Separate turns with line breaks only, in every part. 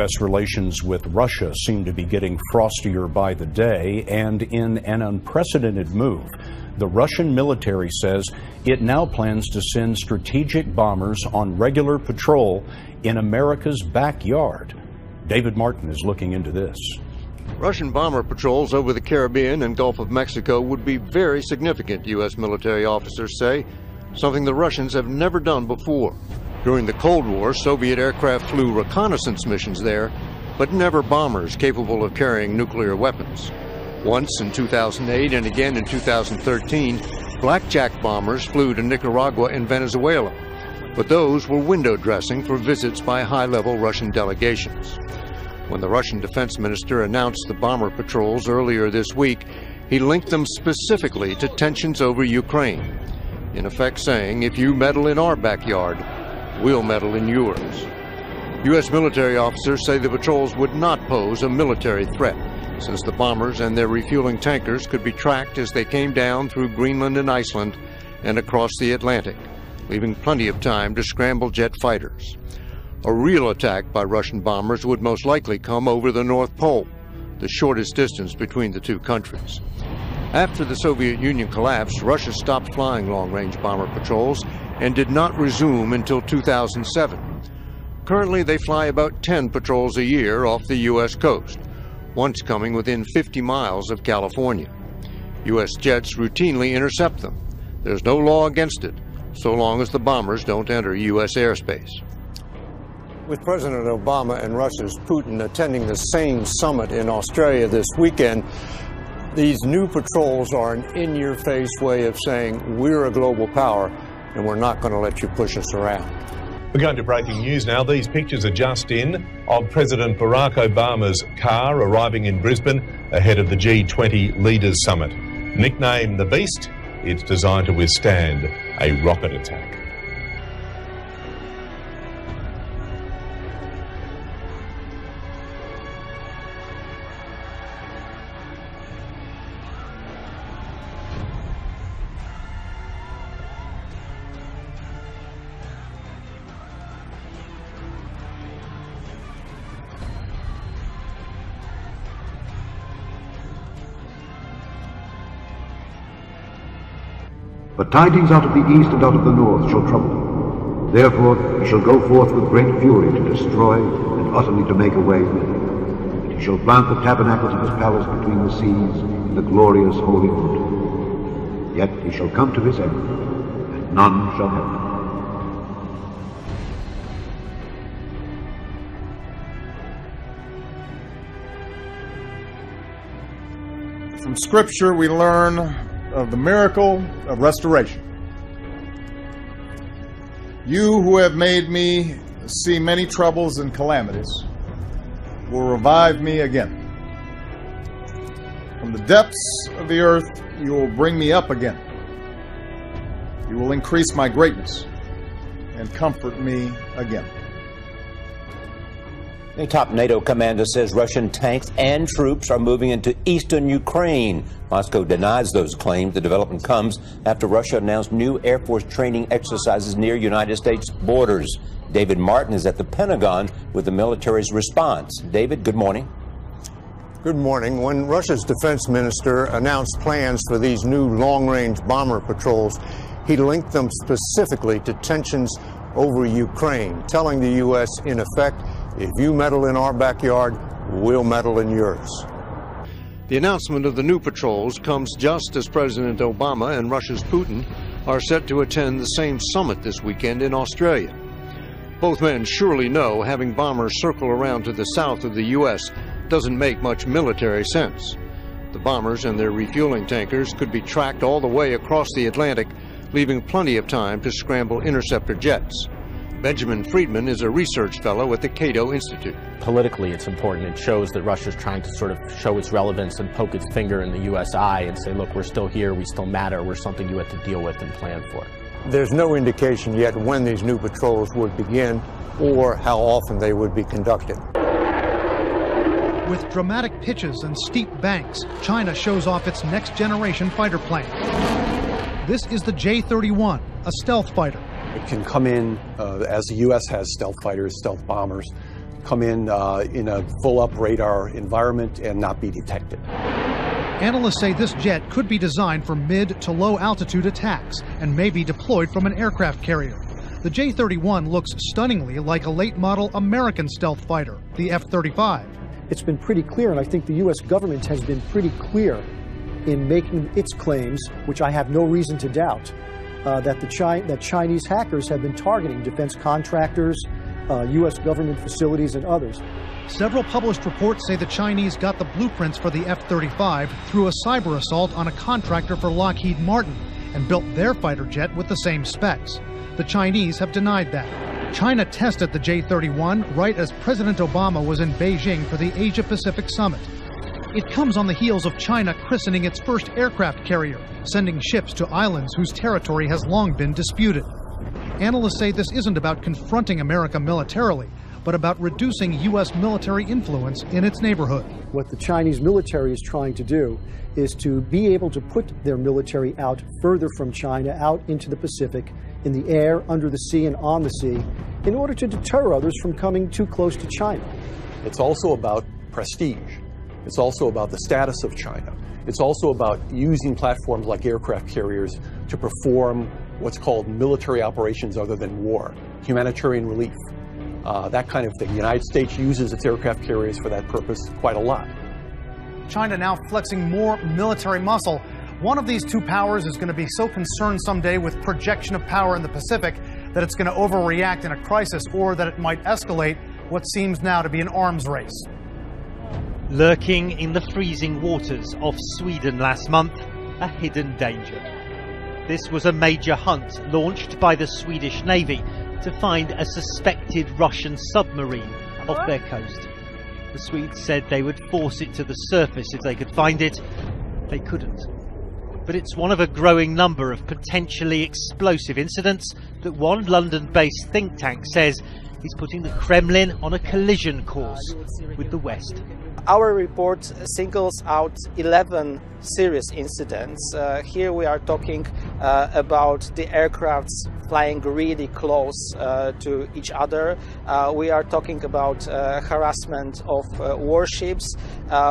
U.S. relations with Russia seem to be getting frostier by the day, and in an unprecedented move, the Russian military says it now plans to send strategic bombers on regular patrol in America's backyard. David Martin is looking into this.
Russian bomber patrols over the Caribbean and Gulf of Mexico would be very significant, U.S. military officers say, something the Russians have never done before. During the Cold War, Soviet aircraft flew reconnaissance missions there, but never bombers capable of carrying nuclear weapons. Once in 2008 and again in 2013, blackjack bombers flew to Nicaragua and Venezuela, but those were window dressing for visits by high-level Russian delegations. When the Russian defense minister announced the bomber patrols earlier this week, he linked them specifically to tensions over Ukraine, in effect saying, if you meddle in our backyard, we'll meddle in yours. U.S. military officers say the patrols would not pose a military threat, since the bombers and their refueling tankers could be tracked as they came down through Greenland and Iceland and across the Atlantic, leaving plenty of time to scramble jet fighters. A real attack by Russian bombers would most likely come over the North Pole, the shortest distance between the two countries. After the Soviet Union collapsed, Russia stopped flying long-range bomber patrols and did not resume until 2007. Currently, they fly about 10 patrols a year off the U.S. coast, once coming within 50 miles of California. U.S. jets routinely intercept them. There's no law against it, so long as the bombers don't enter U.S. airspace. With President Obama and Russia's Putin attending the same summit in Australia this weekend, these new patrols are an in-your-face way of saying we're a global power and we're not going to let you push us around.
We're going to breaking news now. These pictures are just in of President Barack Obama's car arriving in Brisbane ahead of the G20 Leaders Summit. Nicknamed the Beast, it's designed to withstand a rocket attack.
But tidings out of the east and out of the north shall trouble him. Therefore he shall go forth with great fury to destroy and utterly to make away with him. And he shall plant the tabernacles of his palace between the seas in the glorious holy wood. Yet he shall come to his end, and none shall help him.
From Scripture we learn of the miracle of restoration. You who have made me see many troubles and calamities will revive me again. From the depths of the earth you will bring me up again. You will increase my greatness and comfort me again.
A top NATO commander says Russian tanks and troops are moving into eastern Ukraine. Moscow denies those claims. The development comes after Russia announced new Air Force training exercises near United States borders. David Martin is at the Pentagon with the military's response. David, good morning.
Good morning. When Russia's defense minister announced plans for these new long-range bomber patrols, he linked them specifically to tensions over Ukraine, telling the U.S., in effect, if you meddle in our backyard, we'll meddle in yours. The announcement of the new patrols comes just as President Obama and Russia's Putin are set to attend the same summit this weekend in Australia. Both men surely know having bombers circle around to the south of the U.S. doesn't make much military sense. The bombers and their refueling tankers could be tracked all the way across the Atlantic, leaving plenty of time to scramble interceptor jets. Benjamin Friedman is a research fellow at the Cato Institute.
Politically, it's important. It shows that Russia's trying to sort of show its relevance and poke its finger in the U.S. eye and say, look, we're still here, we still matter, we're something you have to deal with and plan for.
There's no indication yet when these new patrols would begin or how often they would be conducted.
With dramatic pitches and steep banks, China shows off its next-generation fighter plane. This is the J-31, a stealth fighter.
It can come in, as the U.S. has stealth fighters, stealth bombers, come in a full-up radar environment and not be detected.
Analysts say this jet could be designed for mid to low altitude attacks and may be deployed from an aircraft carrier. The J-31 looks stunningly like a late model American stealth fighter, the F-35.
It's been pretty clear, and I think the U.S. government has been pretty clear in making its claims, which I have no reason to doubt, that Chinese hackers have been targeting defense contractors, U.S. government facilities, and others.
Several published reports say the Chinese got the blueprints for the F-35 through a cyber assault on a contractor for Lockheed Martin and built their fighter jet with the same specs. The Chinese have denied that. China tested the J-31 right as President Obama was in Beijing for the Asia-Pacific Summit. It comes on the heels of China christening its first aircraft carrier, sending ships to islands whose territory has long been disputed. Analysts say this isn't about confronting America militarily, but about reducing U.S. military influence in its neighborhood.
What the Chinese military is trying to do is to be able to put their military out further from China, out into the Pacific, in the air, under the sea, and on the sea, in order to deter others from coming too close to China.
It's also about prestige. It's also about the status of China. It's also about using platforms like aircraft carriers to perform what's called military operations other than war, humanitarian relief, that kind of thing. The United States uses its aircraft carriers for that purpose quite a lot.
China now flexing more military muscle. One of these two powers is going to be so concerned someday with projection of power in the Pacific that it's going to overreact in a crisis, or that it might escalate what seems now to be an arms race.
Lurking in the freezing waters off Sweden last month, a hidden danger. This was a major hunt launched by the Swedish Navy to find a suspected Russian submarine off their coast. The Swedes said they would force it to the surface if they could find it. They couldn't. But it's one of a growing number of potentially explosive incidents that one London-based think tank says is putting the Kremlin on a collision course with the West.
Our report singles out 11 serious incidents. Here we are talking about the aircrafts flying really close to each other. We are talking about harassment of warships.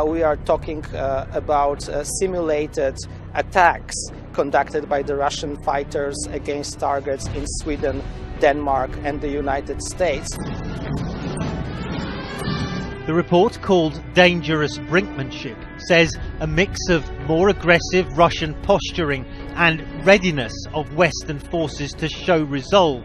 We are talking about simulated attacks conducted by the Russian fighters against targets in Sweden, Denmark, and the United States.
The report, called Dangerous Brinkmanship, says a mix of more aggressive Russian posturing and readiness of Western forces to show resolve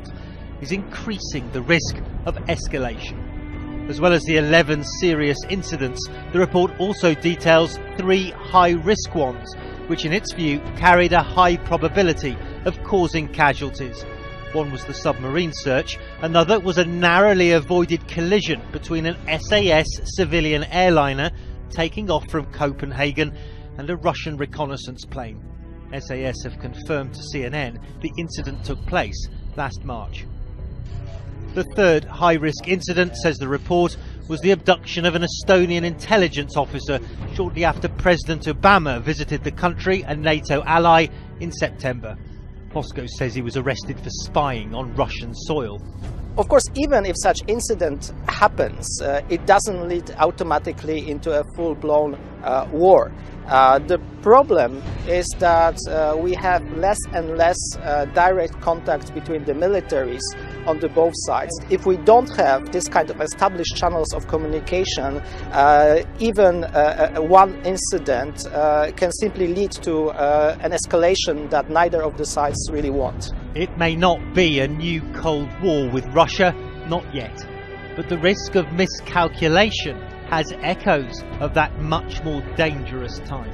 is increasing the risk of escalation. As well as the 11 serious incidents, the report also details 3 high-risk ones, which in its view carried a high probability of causing casualties. One was the submarine search, another was a narrowly avoided collision between an SAS civilian airliner taking off from Copenhagen and a Russian reconnaissance plane. SAS have confirmed to CNN the incident took place last March. The third high-risk incident, says the report, was the abduction of an Estonian intelligence officer shortly after President Obama visited the country, a NATO ally, in September. Moscow says he was arrested for spying on Russian soil.
Of course, even if such incident happens, it doesn't lead automatically into a full-blown war. The problem is that we have less and less direct contact between the militaries on the both sides. If we don't have this kind of established channels of communication, even one incident can simply lead to an escalation that neither of the sides really want.
It may not be a new Cold War with Russia, not yet, but the risk of miscalculation has echoes of that much more dangerous time.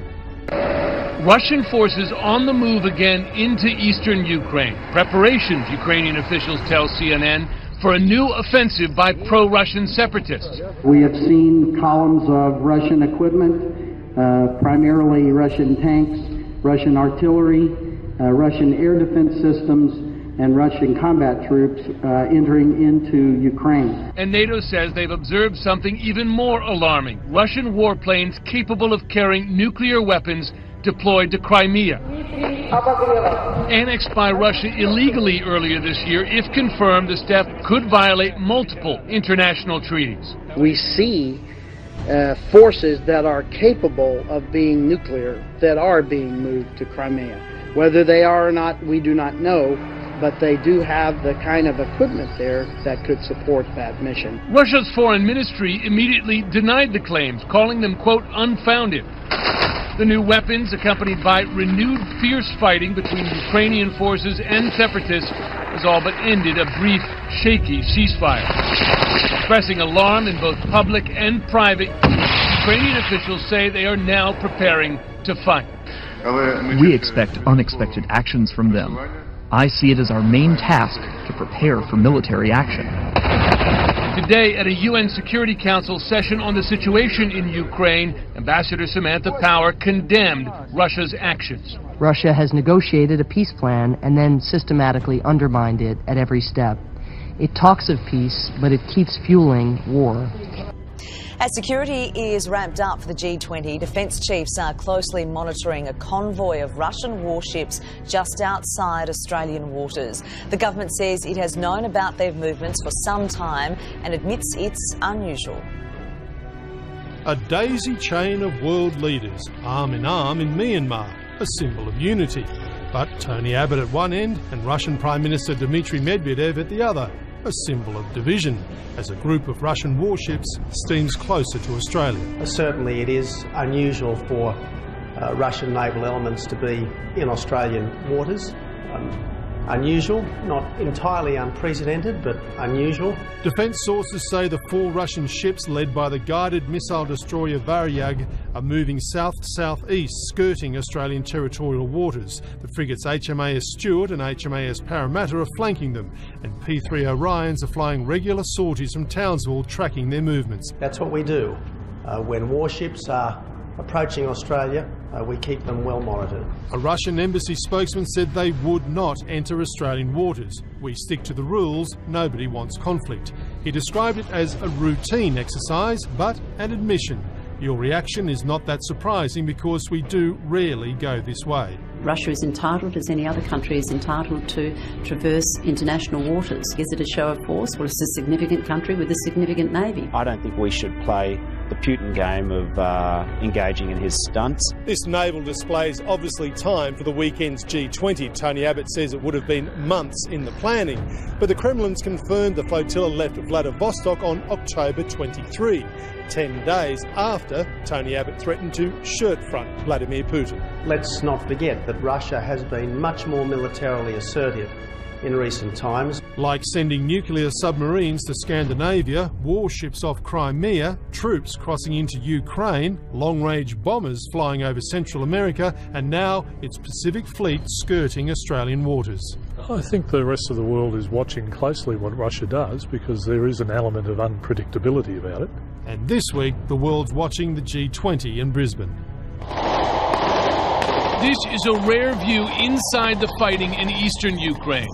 Russian forces on the move again into eastern Ukraine. Preparations, Ukrainian officials tell CNN, for a new offensive by pro-Russian separatists.
We have seen columns of Russian equipment, primarily Russian tanks, Russian artillery, Russian air defense systems, and Russian combat troops entering into Ukraine.
And NATO says they've observed something even more alarming. Russian warplanes capable of carrying nuclear weapons deployed to Crimea. Annexed by Russia illegally earlier this year, if confirmed, the step could violate multiple international treaties.
We see forces that are capable of being nuclear that are being moved to Crimea. Whether they are or not, we do not know, but they do have the kind of equipment there that could support that mission.
Russia's foreign ministry immediately denied the claims, calling them, quote, unfounded. The new weapons, accompanied by renewed fierce fighting between Ukrainian forces and separatists, has all but ended a brief, shaky ceasefire. Expressing alarm in both public and private, Ukrainian officials say they are now preparing to fight.
We expect unexpected actions from them. I see it as our main task to prepare for military action.
Today, at a UN Security Council session on the situation in Ukraine, Ambassador Samantha Power condemned Russia's actions.
Russia has negotiated a peace plan and then systematically undermined it at every step. It talks of peace, but it keeps fueling war.
As security is ramped up for the G20, defence chiefs are closely monitoring a convoy of Russian warships just outside Australian waters. The government says it has known about their movements for some time and admits it's unusual.
A daisy chain of world leaders, arm in Myanmar, a symbol of unity. But Tony Abbott at one end and Russian Prime Minister Dmitry Medvedev at the other, a symbol of division, as a group of Russian warships steams closer to Australia.
Certainly it is unusual for Russian naval elements to be in Australian waters. Unusual, not entirely unprecedented, but unusual.
Defence sources say the 4 Russian ships led by the guided missile destroyer Varyag are moving south-southeast, skirting Australian territorial waters. The frigates HMAS Stuart and HMAS Parramatta are flanking them, and P3 Orions are flying regular sorties from Townsville, tracking their movements.
That's what we do. When warships are approaching Australia, we keep them well monitored.
A Russian embassy spokesman said they would not enter Australian waters. We stick to the rules, nobody wants conflict. He described it as a routine exercise, but an admission. Your reaction is not that surprising because we do rarely go this way.
Russia is entitled, as any other country is entitled, to traverse international waters. Is it a show of force? Well, it's a significant country with a significant navy.
I don't think we should play the Putin game of engaging in his stunts.
This naval display is obviously timed for the weekend's G20. Tony Abbott says it would have been months in the planning, but the Kremlin's confirmed the flotilla left Vladivostok on October 23, 10 days after Tony Abbott threatened to shirt-front Vladimir Putin.
Let's not forget that Russia has been much more militarily assertive in recent times.
Like sending nuclear submarines to Scandinavia, warships off Crimea, troops crossing into Ukraine, long-range bombers flying over Central America, and now its Pacific Fleet skirting Australian waters.
I think the rest of the world is watching closely what Russia does because there is an element of unpredictability about it.
And this week, the world's watching the G20 in Brisbane.
This is a rare view inside the fighting in eastern Ukraine.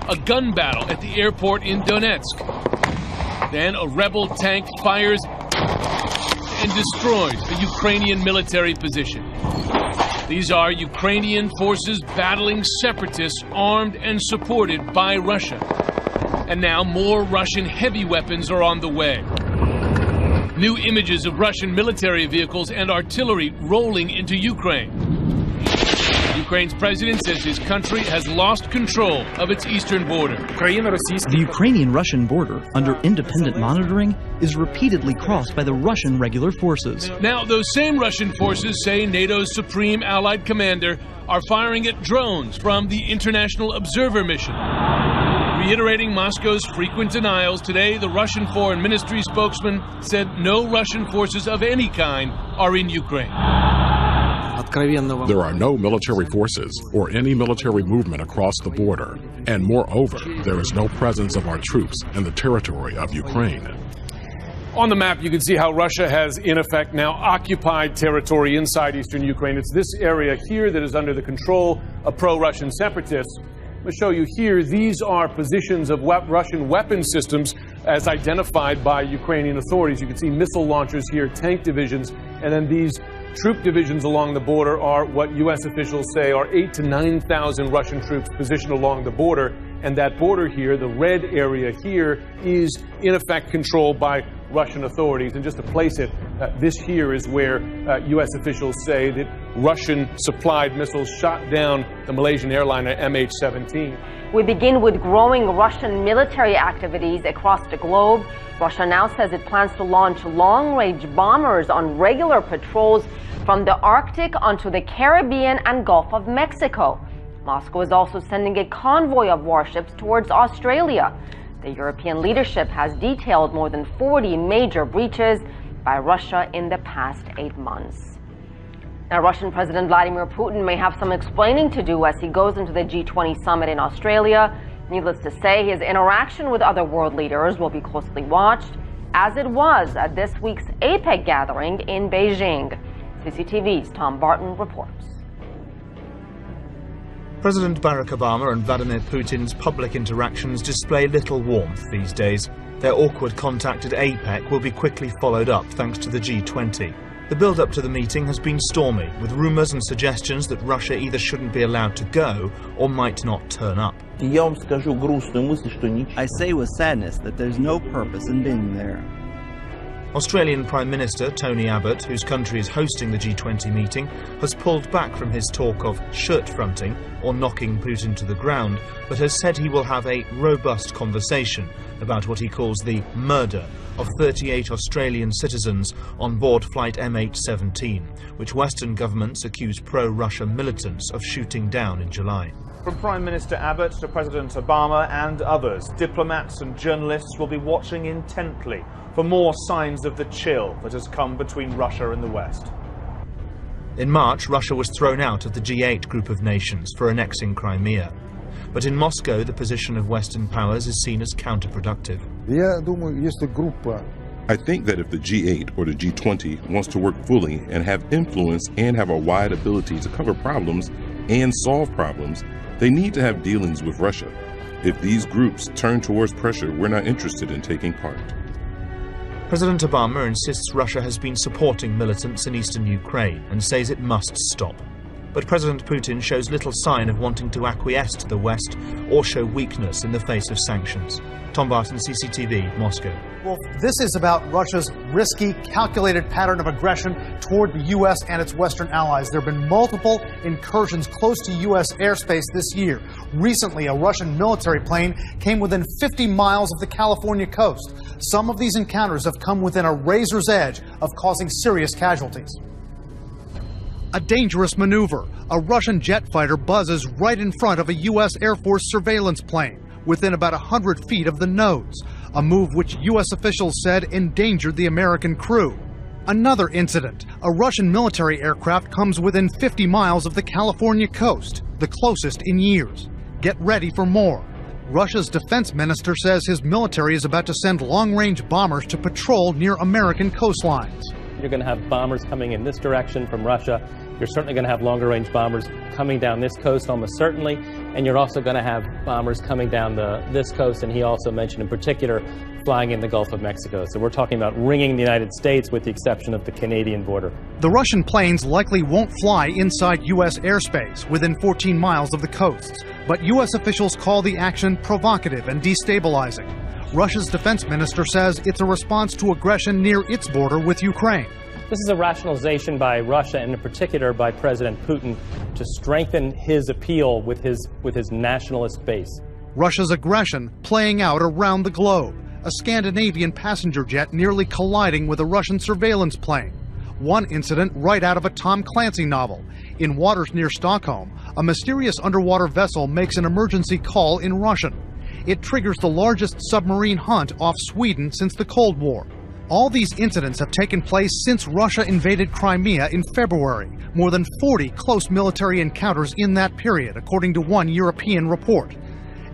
A gun battle at the airport in Donetsk. Then a rebel tank fires and destroys a Ukrainian military position. These are Ukrainian forces battling separatists armed and supported by Russia. And now more Russian heavy weapons are on the way. New images of Russian military vehicles and artillery rolling into Ukraine. Ukraine's president says his country has lost control of its eastern border.
The Ukrainian-Russian border, under independent monitoring, is repeatedly crossed by the Russian regular forces.
Now, those same Russian forces say NATO's supreme allied commander are firing at drones from the International Observer Mission. Reiterating Moscow's frequent denials, today the Russian Foreign Ministry spokesman said no Russian forces of any kind are in Ukraine.
There are no military forces or any military movement across the border. And moreover, there is no presence of our troops in the territory of Ukraine.
On the map, you can see how Russia has, in effect, now occupied territory inside eastern Ukraine. It's this area here that is under the control of pro-Russian separatists. I'm going to show you here, these are positions of Russian weapon systems as identified by Ukrainian authorities. You can see missile launchers here, tank divisions, and then these troop divisions along the border are what U.S. officials say are 8,000 to 9,000 Russian troops positioned along the border. And that border here, the red area here, is in effect controlled by Russian authorities. And just to place it, this here is where U.S. officials say that Russian-supplied missiles shot down the Malaysian airliner MH17.
We begin with growing Russian military activities across the globe. Russia now says it plans to launch long-range bombers on regular patrols from the Arctic onto the Caribbean and Gulf of Mexico. Moscow is also sending a convoy of warships towards Australia. The European leadership has detailed more than 40 major breaches by Russia in the past 8 months. Now, Russian President Vladimir Putin may have some explaining to do as he goes into the G20 summit in Australia. Needless to say, his interaction with other world leaders will be closely watched, as it was at this week's APEC gathering in Beijing. CCTV's Tom Barton reports.
President Barack Obama and Vladimir Putin's public interactions display little warmth these days. Their awkward contact at APEC will be quickly followed up thanks to the G20. The build-up to the meeting has been stormy, with rumours and suggestions that Russia either shouldn't be allowed to go or might not turn up.
I say with sadness that there's no purpose in being there.
Australian Prime Minister Tony Abbott, whose country is hosting the G20 meeting, has pulled back from his talk of shirt-fronting or knocking Putin to the ground, but has said he will have a robust conversation about what he calls the murder of 38 Australian citizens on board flight MH17, which Western governments accuse pro-Russia militants of shooting down in July.
From Prime Minister Abbott to President Obama and others, diplomats and journalists will be watching intently for more signs of the chill that has come between Russia and the West.
In March, Russia was thrown out of the G8 group of nations for annexing Crimea. But in Moscow, the position of Western powers is seen as counterproductive.
I think that if the G8 or the G20 wants to work fully and have influence and have a wide ability to cover problems and solve problems, they need to have dealings with Russia. If these groups turn towards pressure, we're not interested in taking part.
President Obama insists Russia has been supporting militants in eastern Ukraine and says it must stop. But President Putin shows little sign of wanting to acquiesce to the West or show weakness in the face of sanctions. Tom Barton, CCTV, Moscow.
Well, this is about Russia's risky, calculated pattern of aggression toward the U.S. and its Western allies. There have been multiple incursions close to U.S. airspace this year. Recently, a Russian military plane came within 50 miles of the California coast. Some of these encounters have come within a razor's edge of causing serious casualties. A dangerous maneuver. A Russian jet fighter buzzes right in front of a U.S. Air Force surveillance plane, within about 100 feet of the nose, a move which U.S. officials said endangered the American crew. Another incident. A Russian military aircraft comes within 50 miles of the California coast, the closest in years. Get ready for more. Russia's defense minister says his military is about to send long-range bombers to patrol near American coastlines.
You're going to have bombers coming in this direction from Russia. You're certainly going to have longer-range bombers coming down this coast, almost certainly. And you're also going to have bombers coming down this coast, and he also mentioned in particular flying in the Gulf of Mexico. So we're talking about ringing the United States with the exception of the Canadian border.
The Russian planes likely won't fly inside U.S. airspace within 14 miles of the coasts, but U.S. officials call the action provocative and destabilizing. Russia's defense minister says it's a response to aggression near its border with Ukraine.
This is a rationalization by Russia, and in particular by President Putin, to strengthen his appeal with his nationalist base.
Russia's aggression playing out around the globe. A Scandinavian passenger jet nearly colliding with a Russian surveillance plane. One incident right out of a Tom Clancy novel. In waters near Stockholm, a mysterious underwater vessel makes an emergency call in Russian. It triggers the largest submarine hunt off Sweden since the Cold War. All these incidents have taken place since Russia invaded Crimea in February. More than 40 close military encounters in that period, according to one European report.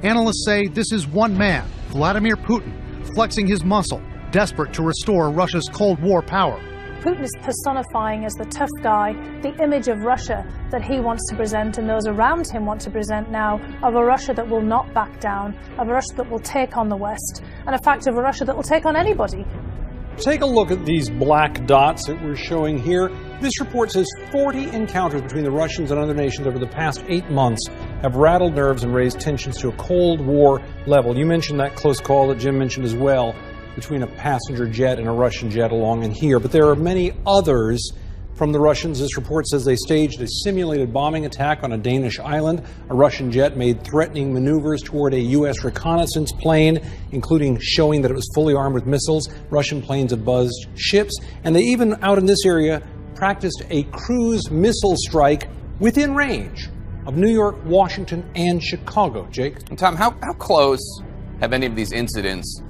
Analysts say this is one man, Vladimir Putin, flexing his muscle, desperate to restore Russia's Cold War power.
Putin is personifying as the tough guy, the image of Russia that he wants to present and those around him want to present now, of a Russia that will not back down, of a Russia that will take on the West, and in fact of a Russia that will take on anybody.
Take a look at these black dots that we're showing here.
This report says 40 encounters between the Russians and other nations over the past 8 months have rattled nerves and raised tensions to a Cold War level. You mentioned that close call that Jim mentioned as well between a passenger jet and a Russian jet along in here. But there are many others from the Russians. This report says they staged a simulated bombing attack on a Danish island. A Russian jet made threatening maneuvers toward a U.S. reconnaissance plane, including showing that it was fully armed with missiles. Russian planes have buzzed ships. And they even, out in this area, practiced a cruise missile strike within range of New York, Washington, and Chicago. Jake?
Tom, how close have any of these incidents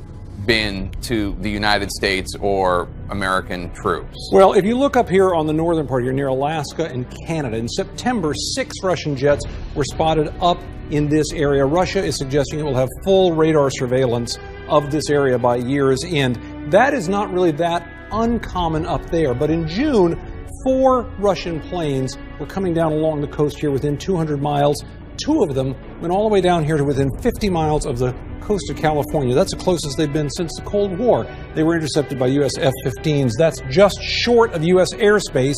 been to the United States or American troops?
Well, if you look up here on the northern part, you're near Alaska and Canada. In September, 6 Russian jets were spotted up in this area. Russia is suggesting it will have full radar surveillance of this area by year's end. That is not really that uncommon up there. But in June, 4 Russian planes were coming down along the coast here within 200 miles. 2 of them went all the way down here to within 50 miles of the coast of California. That's the closest they've been since the Cold War. They were intercepted by U.S. F-15s. That's just short of U.S. airspace.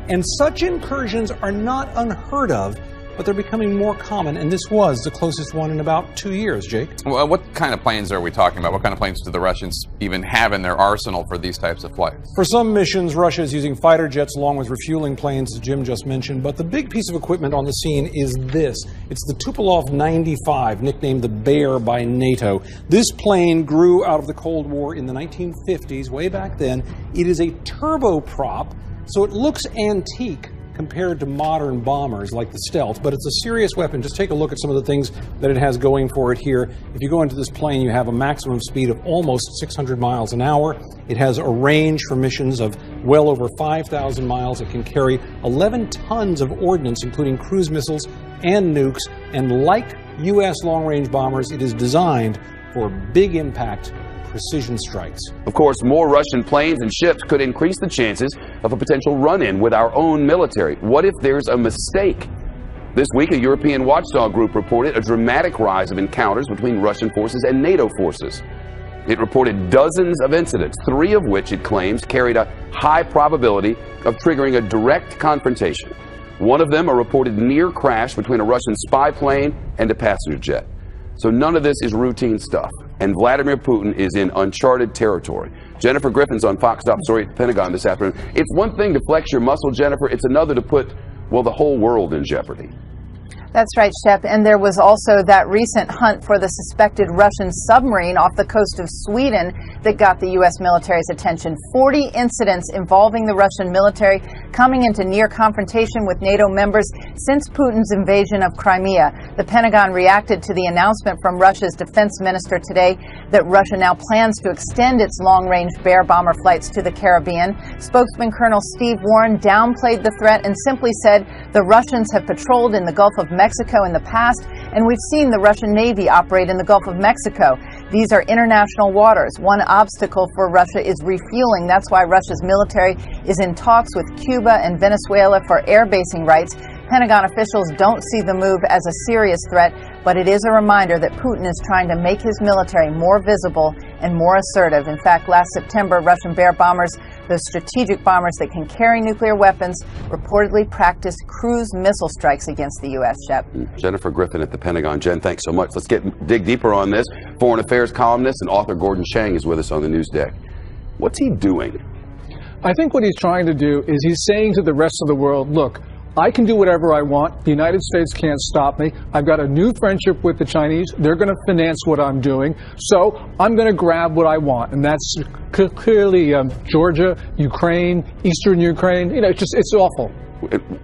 And such incursions are not unheard of, but they're becoming more common, and this was the closest one in about 2 years, Jake.
Well, what kind of planes are we talking about? What kind of planes do the Russians even have in their arsenal for these types of flights?
For some missions, Russia is using fighter jets along with refueling planes, as Jim just mentioned, but the big piece of equipment on the scene is this. It's the Tupolev 95, nicknamed the Bear by NATO. This plane grew out of the Cold War in the 1950s, way back then. It is a turboprop, so it looks antique compared to modern bombers like the Stealth, but it's a serious weapon. Just take a look at some of the things that it has going for it here. If you go into this plane, you have a maximum speed of almost 600 miles an hour. It has a range for missions of well over 5,000 miles. It can carry 11 tons of ordnance, including cruise missiles and nukes. And like U.S. long-range bombers, it is designed for big impact precision strikes.
Of course, more Russian planes and ships could increase the chances of a potential run-in with our own military. What if there's a mistake? This week, a European watchdog group reported a dramatic rise of encounters between Russian forces and NATO forces. It reported dozens of incidents, 3 of which it claims carried a high probability of triggering a direct confrontation. One of them a reported near crash between a Russian spy plane and a passenger jet. So none of this is routine stuff, and Vladimir Putin is in uncharted territory. Jennifer Griffin's on Fox Top Story at the Pentagon this afternoon. It's one thing to flex your muscle, Jennifer. It's another to put, well, the whole world in jeopardy.
That's right, Shep. And there was also that recent hunt for the suspected Russian submarine off the coast of Sweden that got the U.S. military's attention. 40 incidents involving the Russian military coming into near confrontation with NATO members since Putin's invasion of Crimea. The Pentagon reacted to the announcement from Russia's defense minister today that Russia now plans to extend its long-range Bear bomber flights to the Caribbean. Spokesman Colonel Steve Warren downplayed the threat and simply said the Russians have patrolled in the Gulf of Mexico in the past, and we've seen the Russian Navy operate in the Gulf of Mexico. These are international waters. One obstacle for Russia is refueling. That's why Russia's military is in talks with Cuba and Venezuela for air basing rights. Pentagon officials don't see the move as a serious threat, but it is a reminder that Putin is trying to make his military more visible and more assertive. In fact, last September, Russian Bear bombers, those strategic bombers that can carry nuclear weapons, reportedly practiced cruise missile strikes against the U.S. Shep.
Jennifer Griffin at the Pentagon. Jen, thanks so much. Let's dig deeper on this. Foreign affairs columnist and author Gordon Chang is with us on the news deck. What's he doing?
I think what he's trying to do is he's saying to the rest of the world, look, I can do whatever I want. The United States can't stop me. I've got a new friendship with the Chinese. They're going to finance what I'm doing. So I'm going to grab what I want. And that's clearly Georgia, Ukraine, Eastern Ukraine. You know, it's awful.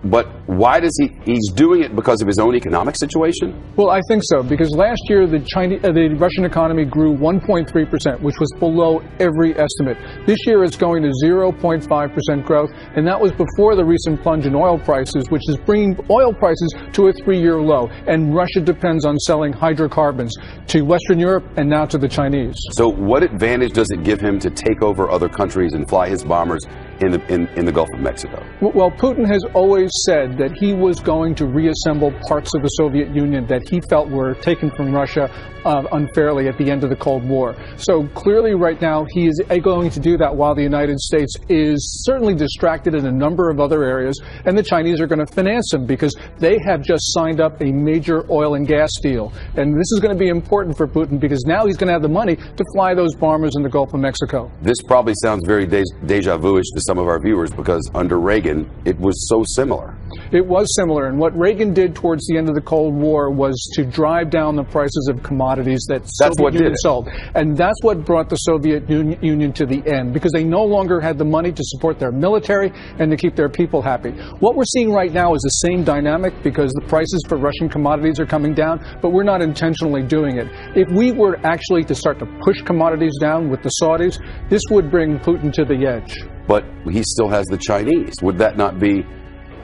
But why does he's doing it because of his own economic situation?
Well, I think so, because last year the Russian economy grew 1.3%, which was below every estimate. This year it's going to 0.5% growth, and that was before the recent plunge in oil prices, which is bringing oil prices to a 3-year low. And Russia depends on selling hydrocarbons to Western Europe and now to the Chinese.
So what advantage does it give him to take over other countries and fly his bombers in the Gulf of Mexico?
Well, Putin has always said that he was going to reassemble parts of the Soviet Union that he felt were taken from Russia unfairly at the end of the Cold War. So clearly right now he is going to do that while the United States is certainly distracted in a number of other areas, and the Chinese are going to finance him because they have just signed up a major oil and gas deal. And this is going to be important for Putin because now he's going to have the money to fly those bombers in the Gulf of Mexico.
This probably sounds very deja vu-ish to some of our viewers because under Reagan it was so similar.
It was similar, and what Reagan did towards the end of the Cold War was to drive down the prices of commodities that Soviet Union sold. And that's what brought the Soviet Union to the end, because they no longer had the money to support their military and to keep their people happy. What we're seeing right now is the same dynamic because the prices for Russian commodities are coming down, but we're not intentionally doing it. If we were actually to start to push commodities down with the Saudis, this would bring Putin to the edge.
But he still has the Chinese. Would that not be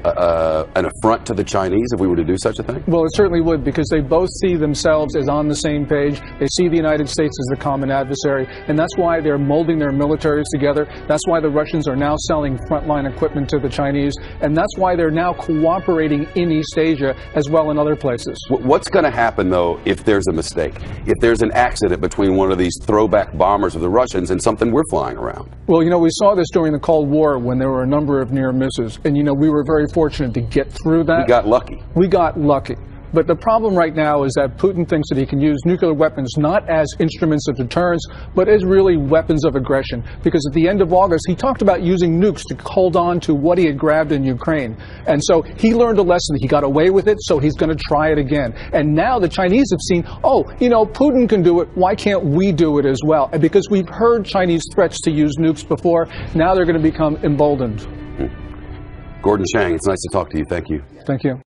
an affront to the Chinese if we were to do such a thing?
Well, it certainly would, because they both see themselves as on the same page. They see the United States as the common adversary, and that's why they're molding their militaries together. That's why the Russians are now selling frontline equipment to the Chinese, and that's why they're now cooperating in East Asia as well in other places.
What's going to happen, though, if there's a mistake? If there's an accident between one of these throwback bombers of the Russians and something we're flying around?
Well, you know, we saw this during the Cold War when there were a number of near misses, and, you know, we were very fortunate to get through that.
We got lucky.
We got lucky. But the problem right now is that Putin thinks that he can use nuclear weapons not as instruments of deterrence, but as really weapons of aggression. Because at the end of August, he talked about using nukes to hold on to what he had grabbed in Ukraine. And so he learned a lesson. He got away with it, so he's going to try it again. And now the Chinese have seen, oh, you know, Putin can do it. Why can't we do it as well? And because we've heard Chinese threats to use nukes before, now they're going to become emboldened.
Gordon Chang, it's nice to talk to you. Thank you.
Thank you.